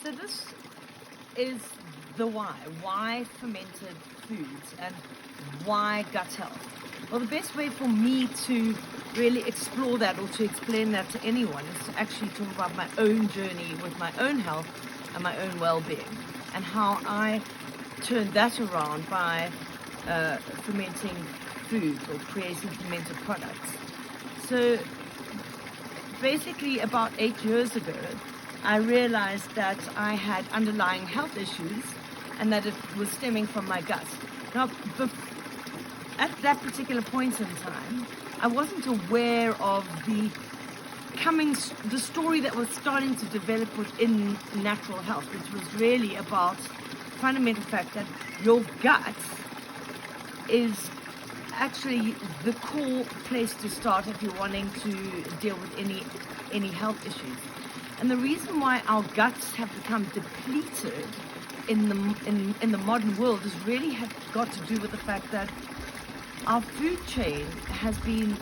So this is the why fermented foods and why gut health. Well, the best way for me to really explore that or to explain that to anyone is to actually talk about my own journey with my own health and my own well-being and how I turned that around by fermenting foods or creating fermented products. So basically about 8 years ago, I realized that I had underlying health issues and that it was stemming from my gut. Now, at that particular point in time, I wasn't aware of the story that was starting to develop within natural health, which was really about the fundamental fact that your gut is actually the core place to start if you're wanting to deal with any health issues. And the reason why our guts have become depleted in the modern world is really got to do with the fact that our food chain has been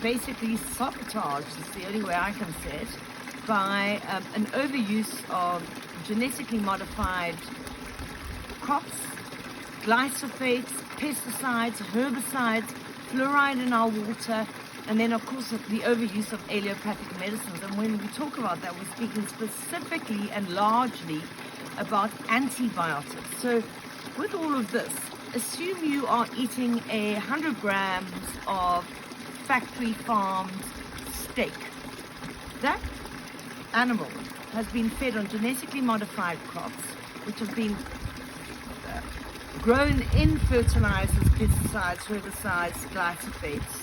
basically sabotaged, is the only way I can say it, by an overuse of genetically modified crops, glyphosates, pesticides, herbicides, fluoride in our water, and then of course the overuse of allopathic medicines. And when we talk about that, we're speaking specifically and largely about antibiotics. So with all of this, assume you are eating 100 grams of factory farmed steak. That animal has been fed on genetically modified crops, which have been grown in fertilizers, pesticides, herbicides, glyphosates,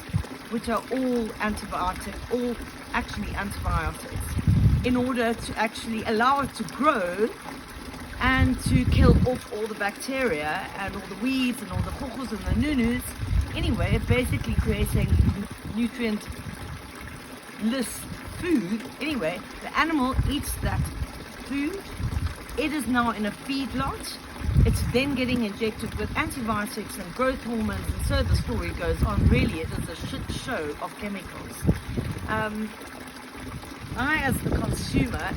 which are all actually antibiotics, in order to actually allow it to grow and to kill off all the bacteria and all the weeds and all the hochos and the nunus. Anyway, basically creating nutrient-less food. Anyway, the animal eats that food. It is now in a feedlot. It's then getting injected with antibiotics and growth hormones, and so the story goes on. Really, it is a shit show of chemicals. I, as the consumer,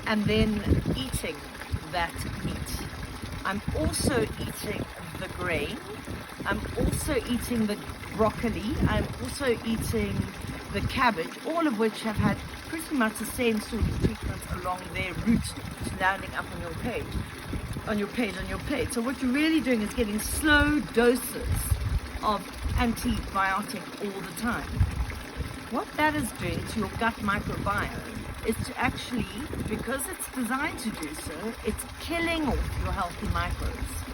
am then eating that meat. I'm also eating the grain. I'm also eating the broccoli. I'm also eating the cabbage, all of which have had pretty much the same sort of treatment along their route to landing up on your plate. So what you're really doing is getting slow doses of antibiotic all the time. What that is doing to your gut microbiome is to actually, because it's designed to do so, it's killing off your healthy microbes.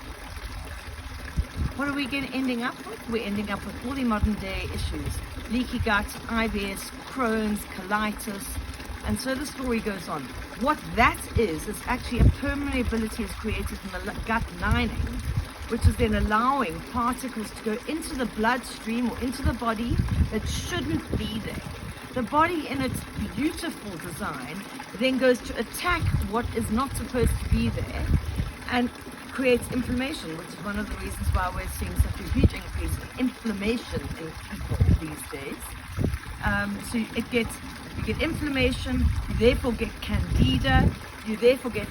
What are we ending up with? We're ending up with all the modern day issues. Leaky gut, IBS, Crohn's, colitis, and so the story goes on. What that is actually a permeability is created in the gut lining, which is then allowing particles to go into the bloodstream or into the body that shouldn't be there. The body, in its beautiful design, then goes to attack what is not supposed to be there and creates inflammation, which is one of the reasons why we're seeing such a huge increase in inflammation in people these days. So you get inflammation, you therefore get candida, you therefore get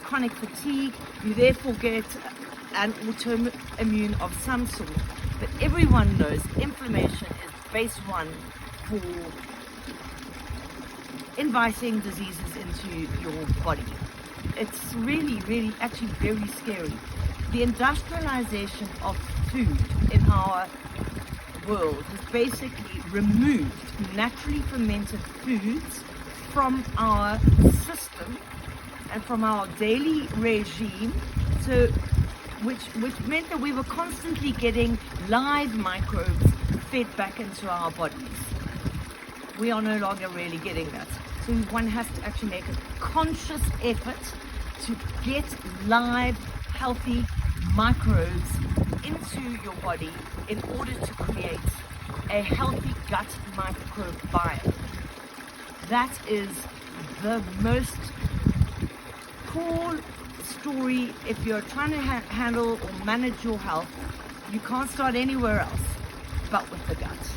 chronic fatigue, you therefore get an autoimmune of some sort. But everyone knows inflammation is base one for inviting diseases into your body. It's really, really actually very scary. The industrialization of food in our world has basically removed naturally fermented foods from our system and from our daily regime, so which meant that we were constantly getting live microbes fed back into our bodies. We are no longer really getting that. So one has to actually make a conscious effort to get live, healthy microbes into your body in order to create a healthy gut microbiome. That is the most core story if you're trying to handle or manage your health. You can't start anywhere else but with the gut.